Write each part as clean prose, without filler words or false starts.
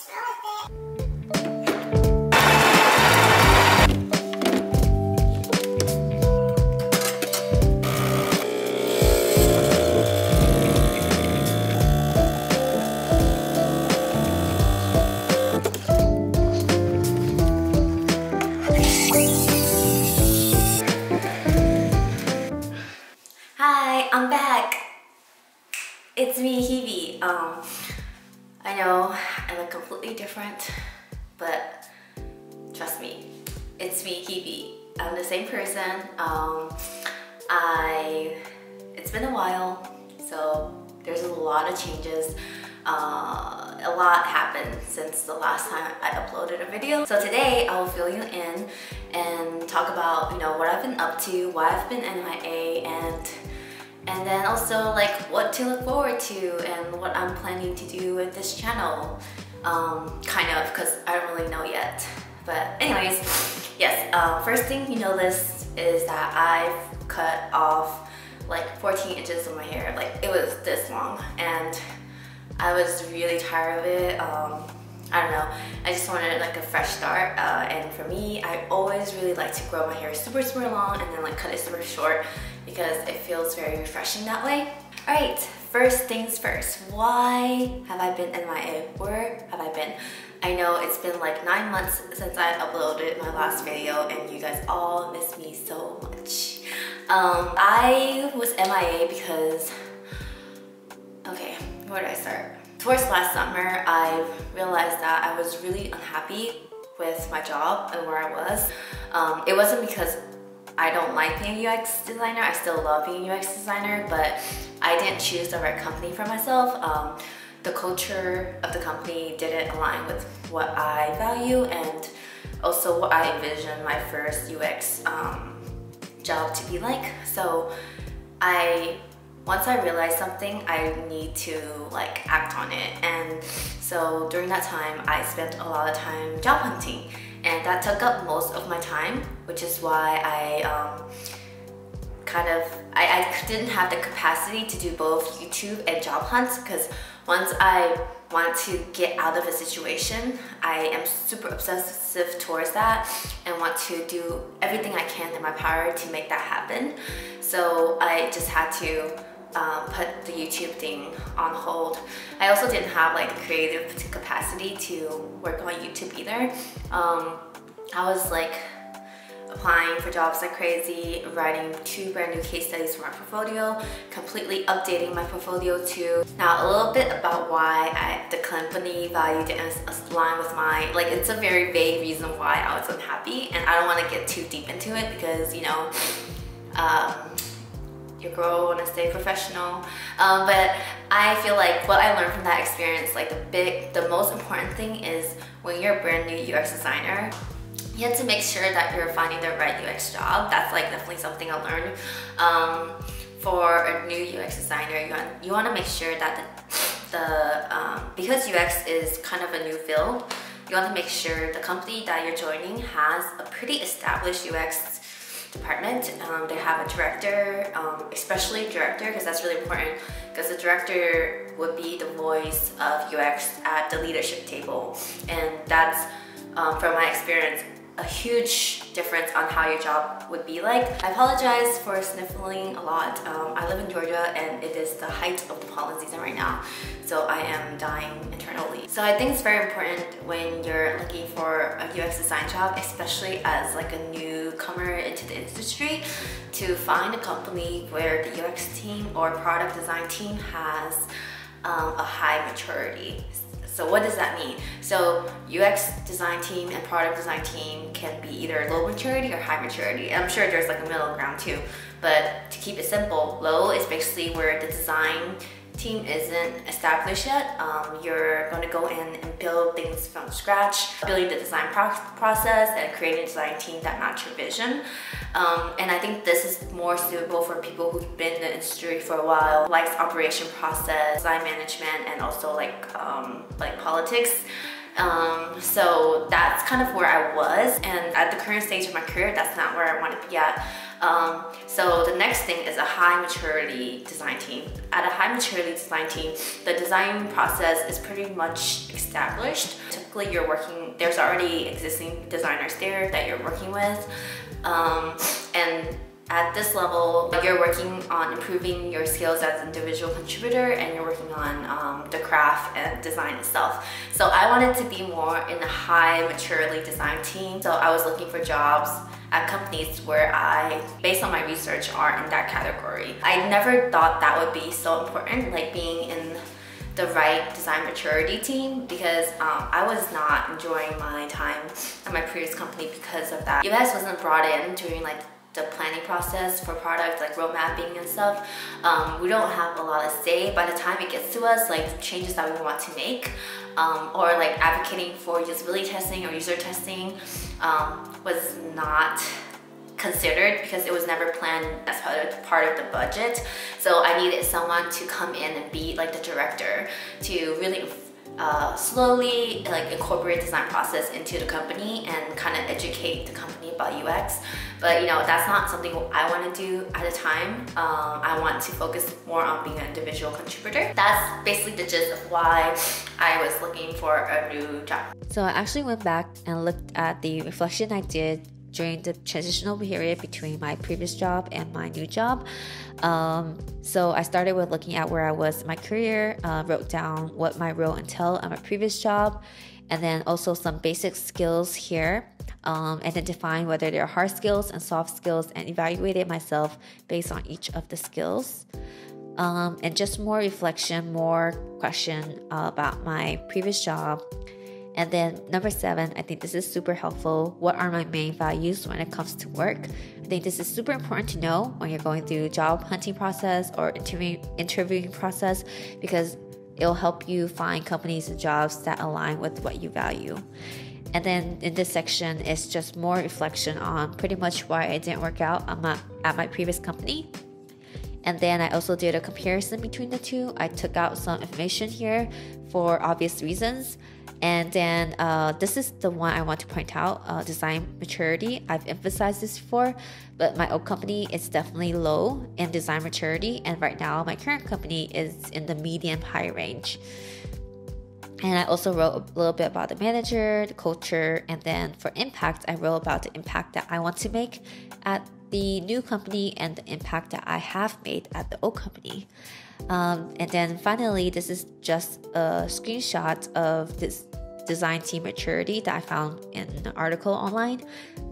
Hi, I'm back. It's me, Heyy. I know I look completely different, but trust me, it's me, Heyy. I'm the same person. It's been a while, so there's a lot of changes. A lot happened since the last time I uploaded a video. So today I will fill you in and talk about, what I've been up to, why I've been MIA, and then also like what to look forward to and what I'm planning to do with this channel. Kind of, because I don't really know yet. But anyways, yes, first thing you notice is that I've cut off like 14 inches of my hair. Like, it was this long and I was really tired of it. I don't know, I just wanted like a fresh start, and for me, I always really like to grow my hair super long and then like cut it super short because it feels very refreshing that way. Alright, first things first, why have I been MIA? Where have I been? I know it's been like 9 months since I uploaded my last video and you guys all miss me so much. I was MIA because, okay, where do I start? Towards last summer, I realized that I was really unhappy with my job and where I was. It wasn't because I don't like being a UX designer. I still love being a UX designer, but I didn't choose the right company for myself. The culture of the company didn't align with what I value and also what I envisioned my first UX job to be like. So once I realized something, I need to like act on it. And so during that time, I spent a lot of time job hunting, and that took up most of my time, which is why I didn't have the capacity to do both YouTube and job hunts, because once I want to get out of a situation, I am super obsessive towards that and want to do everything I can in my power to make that happen. So I just had to put the YouTube thing on hold. I also didn't have like the creative capacity to work on YouTube either. I was like applying for jobs like crazy, writing 2 brand new case studies for my portfolio, completely updating my portfolio too. Now a little bit about why the company value didn't align with mine. Like, it's a very vague reason why I was unhappy, and I don't want to get too deep into it because your girl want to stay professional, but I feel like what I learned from that experience, like the most important thing is when you're a brand new UX designer, you have to make sure that you're finding the right UX job. That's like definitely something I learned. For a new UX designer, you want to make sure that because UX is kind of a new field, you want to make sure the company that you're joining has a pretty established UX department. They have a director, especially director, because that's really important, because the director would be the voice of UX at the leadership table, and that's from my experience a huge difference on how your job would be like. I apologize for sniffling a lot. I live in Georgia and it is the height of the pollen season right now, so I am dying internally. So I think it's very important when you're looking for a UX design job, especially as like a newcomer into the industry, to find a company where the UX team or product design team has a high maturity. So what does that mean? So UX design team and product design team can be either low maturity or high maturity. I'm sure there's like a middle ground too, but to keep it simple, low is basically where the design team isn't established yet. You're going to go in and build things from scratch, building the design process and creating a design team that match your vision. And I think this is more suitable for people who've been in the industry for a while, likes operation process, design management, and also like politics. So that's kind of where I was, and at the current stage of my career, that's not where I want to be at. So the next thing is a high maturity design team. At a high maturity design team, the design process is pretty much established. Typically there's already existing designers there that you're working with. And at this level, you're working on improving your skills as an individual contributor, and you're working on the craft and design itself. So I wanted to be more in the high maturity design team. So I was looking for jobs at companies where based on my research, are in that category. I never thought that would be so important, like being in the right design maturity team, because I was not enjoying my time at my previous company because of that. US wasn't brought in during like the planning process for product, like road mapping and stuff. We don't have a lot of say by the time it gets to us, like changes that we want to make, or like advocating for usability testing or user testing was not considered because it was never planned as part of the budget. So I needed someone to come in and be like the director to really slowly like incorporate design process into the company and kind of educate the company about UX. But you know, that's not something I want to do at a time. I want to focus more on being an individual contributor. That's basically the gist of why I was looking for a new job. So I actually went back and looked at the reflection I did during the transitional period between my previous job and my new job. So I started with looking at where I was in my career, wrote down what my role entailed at my previous job, and then also some basic skills here, and then define whether they're hard skills and soft skills, and evaluated myself based on each of the skills. And just more reflection, more question about my previous job. And then number 7, I think this is super helpful. What are my main values when it comes to work? I think this is super important to know when you're going through job hunting process or interviewing process, because it'll help you find companies and jobs that align with what you value. And then in this section, it's just more reflection on pretty much why I didn't work out at my previous company. And then I also did a comparison between the two. I took out some information here for obvious reasons. And then this is the one I want to point out, design maturity. I've emphasized this before, but my old company is definitely low in design maturity. And right now, my current company is in the medium high range. And I also wrote a little bit about the manager, the culture, and then for impact, I wrote about the impact that I want to make at the new company and the impact that I have made at the old company. And then finally, this is just a screenshot of this design team maturity that I found in an article online.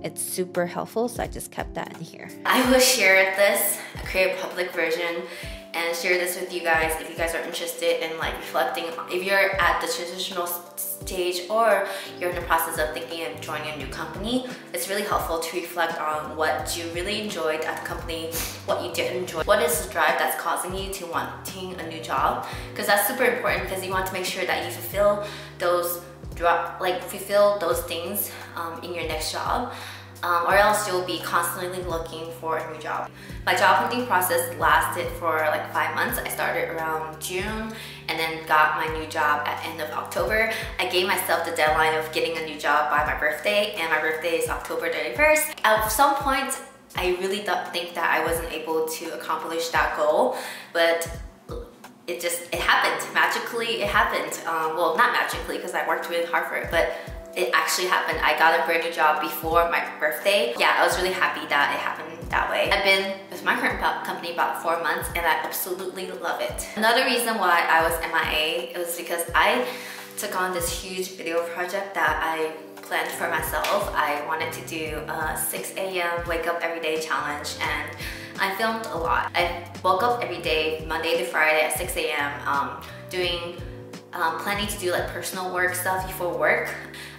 It's super helpful, so I just kept that in here. I will share this, create a public version, and share this with you guys if you guys are interested in like reflecting. If you're at the transitional stage or you're in the process of thinking of joining a new company, it's really helpful to reflect on what you really enjoyed at the company, what you didn't enjoy, what is the drive that's causing you to wanting a new job, because that's super important, because you want to make sure that you fulfill those things in your next job. Or else you'll be constantly looking for a new job. My job hunting process lasted for like 5 months. I started around June and then got my new job at end of October. I gave myself the deadline of getting a new job by my birthday, and my birthday is October 31st. At some point, I really think that I wasn't able to accomplish that goal, but it happened. Magically, it happened. Well, not magically, because I worked really hard for it, but it actually happened. I got a brand new job before my birthday. Yeah, I was really happy that it happened that way. I've been with my current company about 4 months, and I absolutely love it. Another reason why I was MIA, it was because I took on this huge video project that I planned for myself. I wanted to do a 6 a.m. wake up every day challenge, and I filmed a lot. I woke up every day, Monday to Friday at 6 a.m. Planning to do like personal work stuff before work.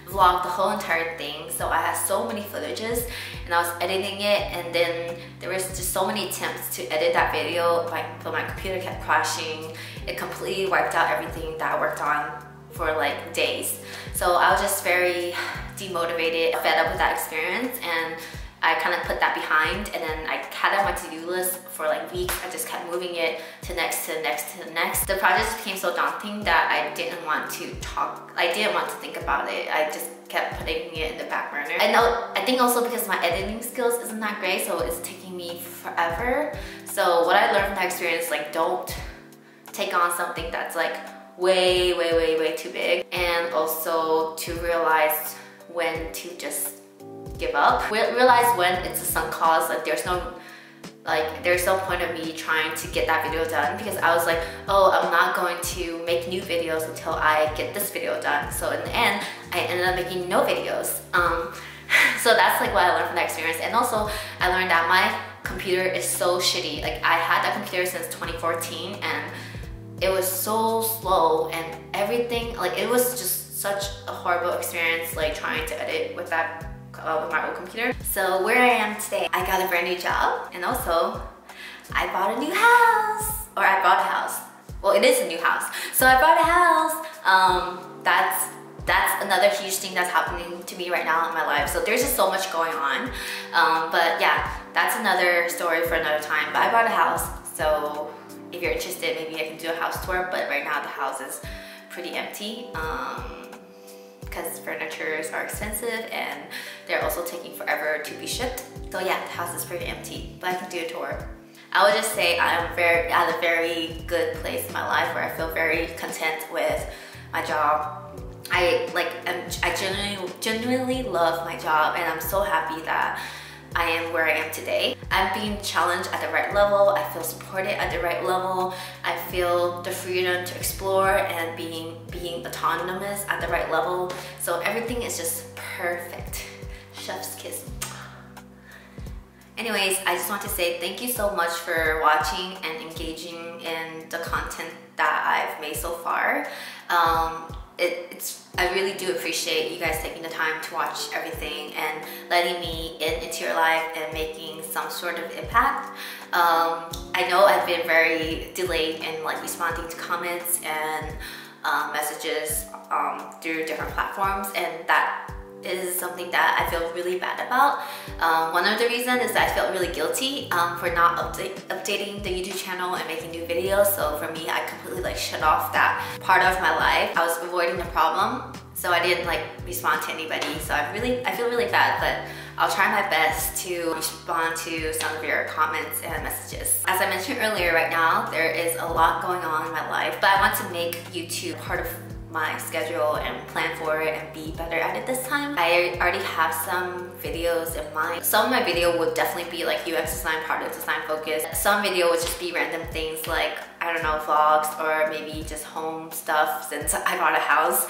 Vlogged the whole entire thing, so I had so many footages, and I was editing it, and then there was just so many attempts to edit that video, but my computer kept crashing. It completely wiped out everything that I worked on for like days. So I was just very demotivated, fed up with that experience, and I kind of put that behind, and then I had it on my to-do list for like weeks. I just kept moving it to next, to the next, to the next. The project became so daunting that I didn't want to talk. I didn't want to think about it. I just kept putting it in the back burner. I think also because my editing skills isn't that great, so it's taking me forever. So what I learned from that experience, like, don't take on something that's like way too big, and also to realize when to just give up. Realize when it's a sunk cost. Like there's no point of me trying to get that video done, because I was like, oh, I'm not going to make new videos until I get this video done. So in the end, I ended up making no videos. So that's like what I learned from that experience. And also I learned that my computer is so shitty. Like I had that computer since 2014 and it was so slow and everything. Like it was just such a horrible experience, like trying to edit with that with my old computer. So where I am today, I got a brand new job, and also I bought a new house. Or I bought a house. Well, it is a new house. So I bought a house. That's another huge thing that's happening to me right now in my life. So there's just so much going on. But yeah, that's another story for another time. But I bought a house, so if you're interested, maybe I can do a house tour. But right now the house is pretty empty. Because furnitures are expensive and they're also taking forever to be shipped. So yeah, the house is pretty empty, but I can do a tour. I would just say I'm at a very good place in my life where I feel very content with my job. I genuinely love my job, and I'm so happy that I am where I am today. I'm being challenged at the right level. I feel supported at the right level. I feel the freedom to explore and being autonomous at the right level. So everything is just perfect. Chef's kiss. Anyways, I just want to say thank you so much for watching and engaging in the content that I've made so far. I really do appreciate you guys taking the time to watch everything and letting me into your life and making some sort of impact. I know I've been very delayed in like responding to comments and messages through different platforms, and that is something that I feel really bad about. One of the reasons is that I felt really guilty for not updating the YouTube channel and making new videos. So for me, I completely like shut off that part of my life. I was avoiding the problem, so I didn't like respond to anybody. So I feel really bad, but I'll try my best to respond to some of your comments and messages. As I mentioned earlier, right now there is a lot going on in my life, but I want to make YouTube part of my schedule and plan for it and be better at it this time. I already have some videos in mind. Some of my video would definitely be like UX design, product design focused. Some video would just be random things like, I don't know, vlogs or maybe just home stuff since I bought a house.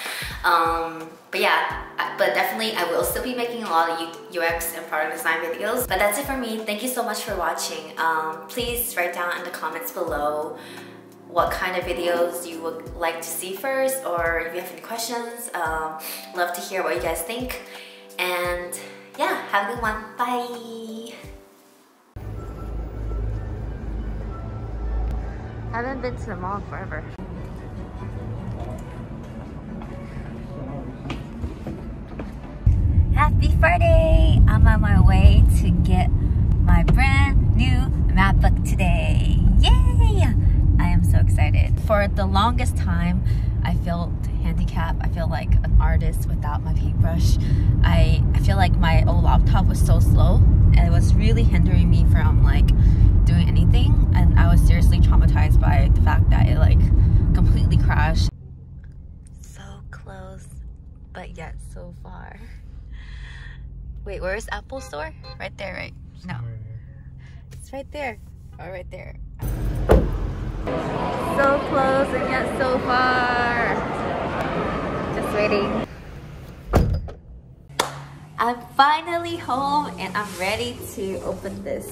But yeah, but definitely I will still be making a lot of UX and product design videos. But that's it for me. Thank you so much for watching. Please write down in the comments below what kind of videos you would like to see first, or if you have any questions. Love to hear what you guys think. And yeah, have a good one. Bye! Haven't been to the mall forever. Happy Friday! I'm on my way to get my brand new MacBook today. Yay! I am so excited. For the longest time, I felt handicapped. I feel like an artist without my paintbrush. I feel like my old laptop was so slow, and it was really hindering me from like doing anything. And I was seriously traumatized by the fact that it like completely crashed. So close, but yet so far. Wait, where is Apple Store? Right there, right? No. It's right there. Oh, right there. So close and yet so far. Just waiting. I'm finally home and I'm ready to open this.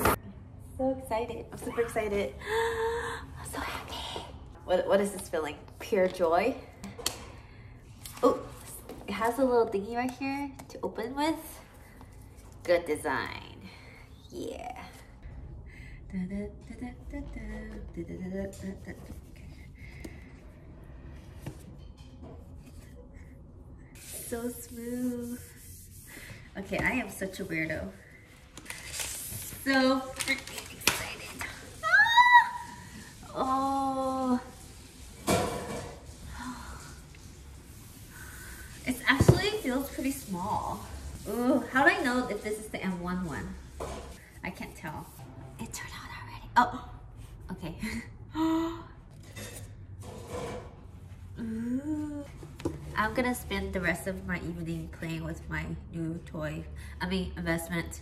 So excited. I'm super excited. I'm so happy. What is this feeling? Pure joy. Oh, it has a little thingy right here to open with. Good design. Yeah. So smooth. Okay, I am such a weirdo. so freaking excited. Oh. It actually feels pretty small. Ooh, how do I know if this is the M1 one? I can't tell. It turned out already. Oh, okay. Ooh. I'm gonna spend the rest of my evening playing with my new toy. Investment.